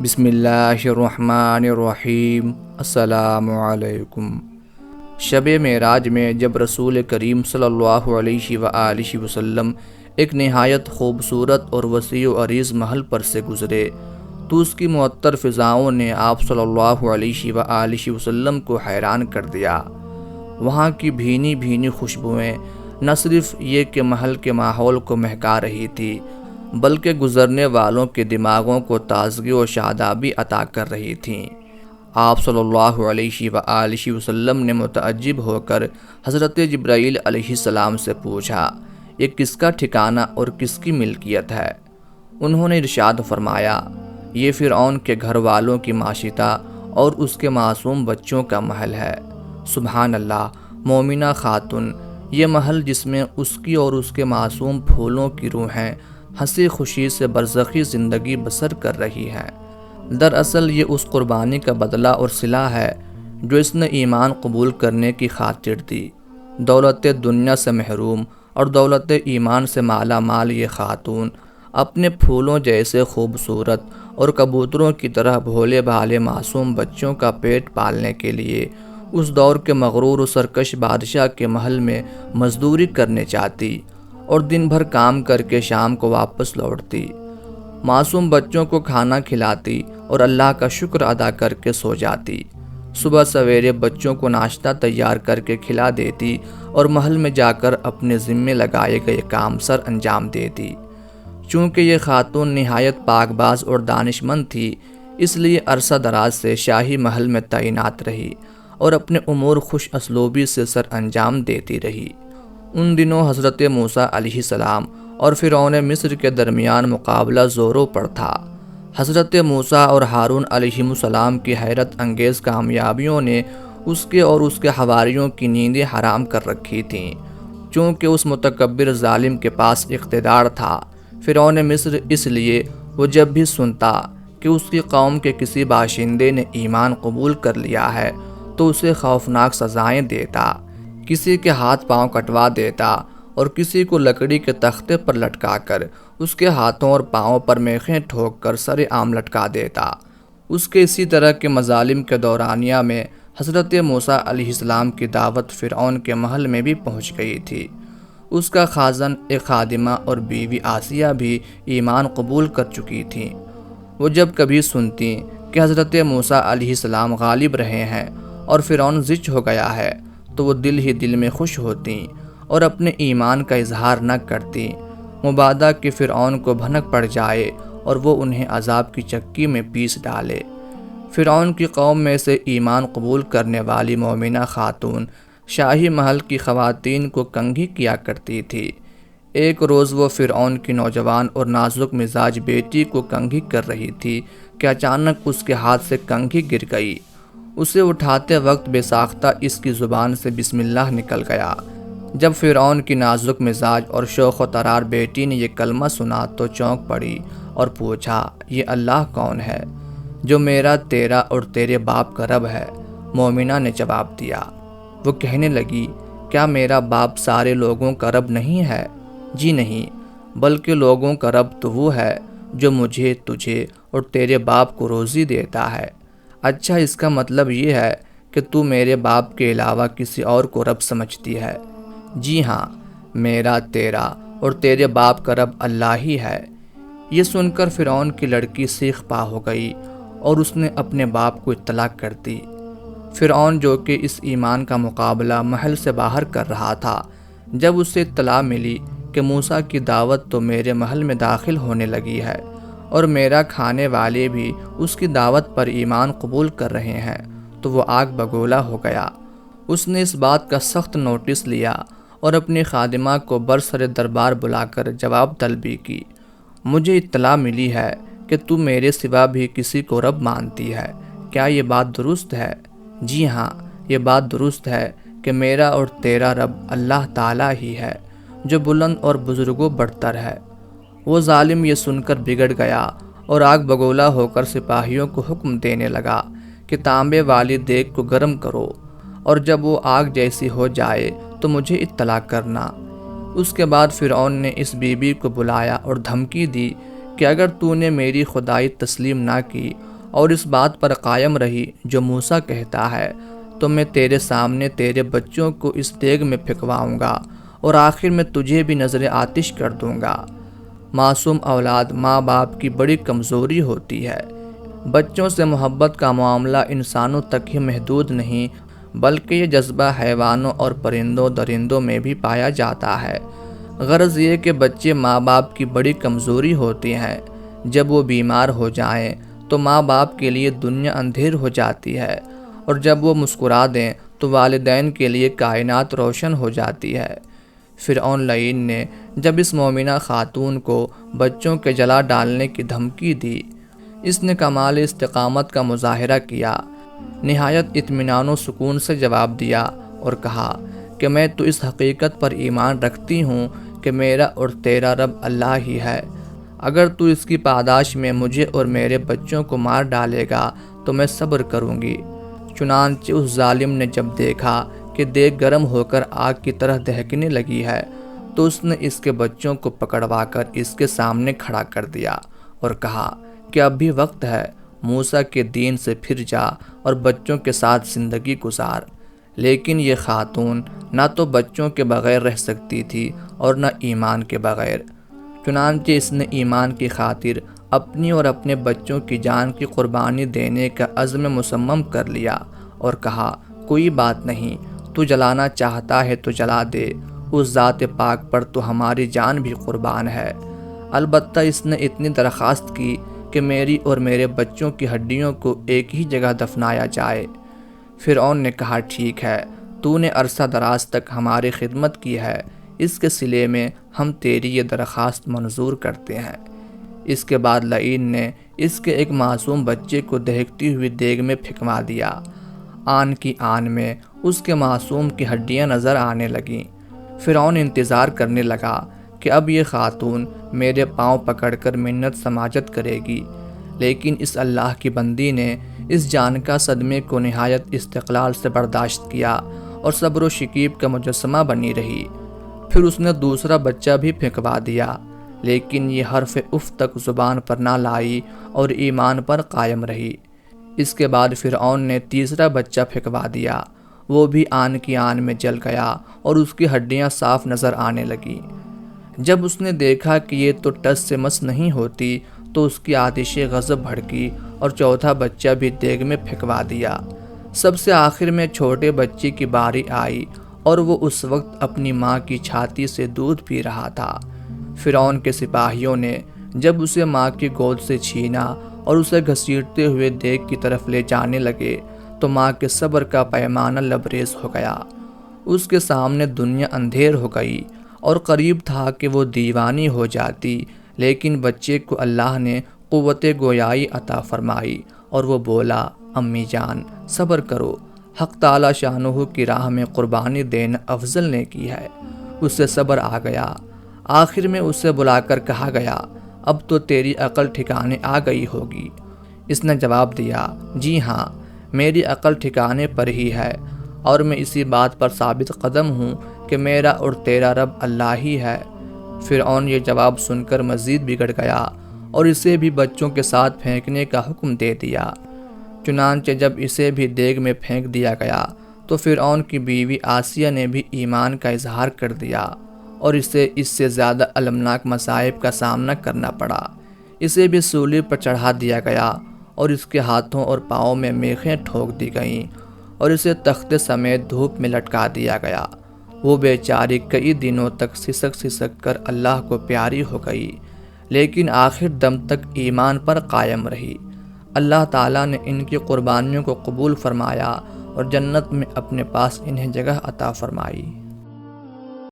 بسم اللہ الرحمن الرحیم۔ السلام علیکم۔ شب معراج میں جب رسول کریم صلی اللہ علیہ وآلہ وسلم ایک نہایت خوبصورت اور وسیع و عریض محل پر سے گزرے تو اس کی معطر فضاؤں نے آپ صلی اللہ علیہ وآلہ وسلم کو حیران کر دیا۔ وہاں کی بھینی بھینی خوشبوئیں نہ صرف یہ کہ محل کے ماحول کو مہکا رہی تھی بلکہ گزرنے والوں کے دماغوں کو تازگی و شادابی عطا کر رہی تھیں۔ آپ صلی اللہ علیہ وآلہ وسلم نے متعجب ہو کر حضرت جبرائیل علیہ السلام سے پوچھا، یہ کس کا ٹھکانہ اور کس کی ملکیت ہے؟ انہوں نے ارشاد فرمایا، یہ فرعون کے گھر والوں کی معیشتہ اور اس کے معصوم بچوں کا محل ہے۔ سبحان اللہ، مومنہ خاتون، یہ محل جس میں اس کی اور اس کے معصوم پھولوں کی روحیں ہنسی خوشی سے برزخی زندگی بسر کر رہی ہیں۔ دراصل یہ اس قربانی کا بدلہ اور صلہ ہے جو اس نے ایمان قبول کرنے کی خاطر دی۔ دولت دنیا سے محروم اور دولت ایمان سے مالا مال یہ خاتون اپنے پھولوں جیسے خوبصورت اور کبوتروں کی طرح بھولے بھالے معصوم بچوں کا پیٹ پالنے کے لیے اس دور کے مغرور و سرکش بادشاہ کے محل میں مزدوری کرنے چاہتی اور دن بھر کام کر کے شام کو واپس لوٹتی، معصوم بچوں کو کھانا کھلاتی اور اللہ کا شکر ادا کر کے سو جاتی، صبح سویرے بچوں کو ناشتہ تیار کر کے کھلا دیتی اور محل میں جا کر اپنے ذمے لگائے گئے کام سر انجام دیتی۔ چونکہ یہ خاتون نہایت پاک باز اور دانش مند تھی، اس لیے عرصہ دراز سے شاہی محل میں تعینات رہی اور اپنے امور خوش اسلوبی سے سر انجام دیتی رہی۔ ان دنوں حضرت موسیٰ علیہ السلام اور فرعون مصر کے درمیان مقابلہ زوروں پر تھا۔ حضرت موسیٰ اور ہارون علیہ السلام کی حیرت انگیز کامیابیوں نے اس کے اور اس کے حواریوں کی نیندیں حرام کر رکھی تھیں۔ چونکہ اس متکبر ظالم کے پاس اقتدار تھا، فرعون مصر، اس لیے وہ جب بھی سنتا کہ اس کی قوم کے کسی باشندے نے ایمان قبول کر لیا ہے تو اسے خوفناک سزائیں دیتا، کسی کے ہاتھ پاؤں کٹوا دیتا اور کسی کو لکڑی کے تختے پر لٹکا کر اس کے ہاتھوں اور پاؤں پر میخیں ٹھوک کر سر عام لٹکا دیتا۔ اس کے اسی طرح کے مظالم کے دورانیہ میں حضرت موسیٰ علیہ السلام کی دعوت فرعون کے محل میں بھی پہنچ گئی تھی۔ اس کا خازن، ایک خادمہ اور بیوی آسیہ بھی ایمان قبول کر چکی تھیں۔ وہ جب کبھی سنتی کہ حضرت موسیٰ علیہ السلام غالب رہے ہیں اور فرعون زچ ہو گیا ہے تو وہ دل ہی دل میں خوش ہوتیں اور اپنے ایمان کا اظہار نہ کرتیں، مبادا کہ فرعون کو بھنک پڑ جائے اور وہ انہیں عذاب کی چکی میں پیس ڈالے۔ فرعون کی قوم میں سے ایمان قبول کرنے والی مومنہ خاتون شاہی محل کی خواتین کو کنگھی کیا کرتی تھی۔ ایک روز وہ فرعون کی نوجوان اور نازک مزاج بیٹی کو کنگھی کر رہی تھی کہ اچانک اس کے ہاتھ سے کنگھی گر گئی۔ اسے اٹھاتے وقت بے ساختہ اس کی زبان سے بسم اللہ نکل گیا۔ جب فرعون کی نازک مزاج اور شوخ و طرار بیٹی نے یہ کلمہ سنا تو چونک پڑی اور پوچھا، یہ اللہ کون ہے جو میرا، تیرا اور تیرے باپ کا رب ہے؟ مومنہ نے جواب دیا۔ وہ کہنے لگی، کیا میرا باپ سارے لوگوں کا رب نہیں ہے؟ جی نہیں، بلکہ لوگوں کا رب تو وہ ہے جو مجھے، تجھے اور تیرے باپ کو روزی دیتا ہے۔ اچھا، اس کا مطلب یہ ہے کہ تو میرے باپ کے علاوہ کسی اور کو رب سمجھتی ہے؟ جی ہاں، میرا، تیرا اور تیرے باپ کا رب اللہ ہی ہے۔ یہ سن کر فرعون کی لڑکی سیخ پا ہو گئی اور اس نے اپنے باپ کو اطلاع کر دی۔ فرعون، جو کہ اس ایمان کا مقابلہ محل سے باہر کر رہا تھا، جب اسے اطلاع ملی کہ موسیٰ کی دعوت تو میرے محل میں داخل ہونے لگی ہے اور میرا کھانے والے بھی اس کی دعوت پر ایمان قبول کر رہے ہیں، تو وہ آگ بگولا ہو گیا۔ اس نے اس بات کا سخت نوٹس لیا اور اپنی خادمہ کو برسر دربار بلا کر جواب طلبی کی۔ مجھے اطلاع ملی ہے کہ تو میرے سوا بھی کسی کو رب مانتی ہے، کیا یہ بات درست ہے؟ جی ہاں، یہ بات درست ہے کہ میرا اور تیرا رب اللہ تعالیٰ ہی ہے جو بلند اور بزرگوں برتر ہے۔ وہ ظالم یہ سن کر بگڑ گیا اور آگ بگولا ہو کر سپاہیوں کو حکم دینے لگا کہ تانبے والی دیگ کو گرم کرو اور جب وہ آگ جیسی ہو جائے تو مجھے اطلاع کرنا۔ اس کے بعد فرعون نے اس بی بی کو بلایا اور دھمکی دی کہ اگر تو نے میری خدائی تسلیم نہ کی اور اس بات پر قائم رہی جو موسیٰ کہتا ہے تو میں تیرے سامنے تیرے بچوں کو اس دیگ میں پھینکواؤں گا اور آخر میں تجھے بھی نظر آتش کر دوں گا۔ معصوم اولاد ماں باپ کی بڑی کمزوری ہوتی ہے۔ بچوں سے محبت کا معاملہ انسانوں تک ہی محدود نہیں بلکہ یہ جذبہ حیوانوں اور پرندوں درندوں میں بھی پایا جاتا ہے۔ غرض یہ کہ بچے ماں باپ کی بڑی کمزوری ہوتی ہیں۔ جب وہ بیمار ہو جائیں تو ماں باپ کے لیے دنیا اندھیر ہو جاتی ہے، اور جب وہ مسکرا دیں تو والدین کے لیے کائنات روشن ہو جاتی ہے۔ فرعون لعین نے جب اس مومنہ خاتون کو بچوں کے جلا ڈالنے کی دھمکی دی، اس نے کمال استقامت کا مظاہرہ کیا، نہایت اطمینان و سکون سے جواب دیا اور کہا کہ میں تو اس حقیقت پر ایمان رکھتی ہوں کہ میرا اور تیرا رب اللہ ہی ہے۔ اگر تو اس کی پاداش میں مجھے اور میرے بچوں کو مار ڈالے گا تو میں صبر کروں گی۔ چنانچہ اس ظالم نے جب دیکھا کہ دیگ گرم ہو کر آگ کی طرح دہکنے لگی ہے تو اس نے اس کے بچوں کو پکڑوا کر اس کے سامنے کھڑا کر دیا اور کہا کہ اب بھی وقت ہے، موسیٰ کے دین سے پھر جا اور بچوں کے ساتھ زندگی گزار۔ لیکن یہ خاتون نہ تو بچوں کے بغیر رہ سکتی تھی اور نہ ایمان کے بغیر، چنانچہ اس نے ایمان کی خاطر اپنی اور اپنے بچوں کی جان کی قربانی دینے کا عزم مصمم کر لیا اور کہا کوئی بات نہیں، تو جلانا چاہتا ہے تو جلا دے، اس ذات پاک پر تو ہماری جان بھی قربان ہے۔ البتہ اس نے اتنی درخواست کی کہ میری اور میرے بچوں کی ہڈیوں کو ایک ہی جگہ دفنایا جائے۔ فرعون نے کہا ٹھیک ہے، تو نے عرصہ دراز تک ہماری خدمت کی ہے، اس کے صلے میں ہم تیری یہ درخواست منظور کرتے ہیں۔ اس کے بعد لعین نے اس کے ایک معصوم بچے کو دہکتی ہوئی دیگ میں پھینکوا دیا۔ آن کی آن میں اس کے معصوم کی ہڈیاں نظر آنے لگیں۔ فرعون انتظار کرنے لگا کہ اب یہ خاتون میرے پاؤں پکڑ کر منت سماجت کرے گی، لیکن اس اللہ کی بندی نے اس جان کا صدمے کو نہایت استقلال سے برداشت کیا اور صبر و شکیب کا مجسمہ بنی رہی۔ پھر اس نے دوسرا بچہ بھی پھینکوا دیا، لیکن یہ حرف اف تک زبان پر نہ لائی اور ایمان پر قائم رہی۔ اس کے بعد فرعون نے تیسرا بچہ پھینکوا دیا، وہ بھی آن کی آن میں جل گیا اور اس کی ہڈیاں صاف نظر آنے لگیں۔ جب اس نے دیکھا کہ یہ تو ٹس سے مس نہیں ہوتی تو اس کی آتش غضب بھڑکی اور چوتھا بچہ بھی دیگ میں پھینکوا دیا۔ سب سے آخر میں چھوٹے بچے کی باری آئی اور وہ اس وقت اپنی ماں کی چھاتی سے دودھ پی رہا تھا۔ فرعون کے سپاہیوں نے جب اسے ماں کی گود سے چھینا اور اسے گھسیٹتے ہوئے دیگ کی طرف لے جانے لگے تو ماں کے صبر کا پیمانہ لبریز ہو گیا۔ اس کے سامنے دنیا اندھیر ہو گئی اور قریب تھا کہ وہ دیوانی ہو جاتی، لیکن بچے کو اللہ نے قوت گویائی عطا فرمائی اور وہ بولا امی جان صبر کرو، حق تعالی شانہ کی راہ میں قربانی دینا افضل نے کی ہے۔ اس سے صبر آ گیا۔ آخر میں اسے بلا کر کہا گیا اب تو تیری عقل ٹھکانے آ گئی ہوگی۔ اس نے جواب دیا جی ہاں، میری عقل ٹھکانے پر ہی ہے اور میں اسی بات پر ثابت قدم ہوں کہ میرا اور تیرا رب اللہ ہی ہے۔ فرعون یہ جواب سن کر مزید بگڑ گیا اور اسے بھی بچوں کے ساتھ پھینکنے کا حکم دے دیا۔ چنانچہ جب اسے بھی دیگ میں پھینک دیا گیا تو فرعون کی بیوی آسیہ نے بھی ایمان کا اظہار کر دیا اور اسے اس سے زیادہ المناک مصائب کا سامنا کرنا پڑا۔ اسے بھی سولی پر چڑھا دیا گیا اور اس کے ہاتھوں اور پاؤں میں میخیں ٹھوک دی گئیں اور اسے تختے سمیت دھوپ میں لٹکا دیا گیا۔ وہ بیچاری کئی دنوں تک سسک سسک کر اللہ کو پیاری ہو گئی، لیکن آخر دم تک ایمان پر قائم رہی۔ اللہ تعالیٰ نے ان کی قربانیوں کو قبول فرمایا اور جنت میں اپنے پاس انہیں جگہ عطا فرمائی۔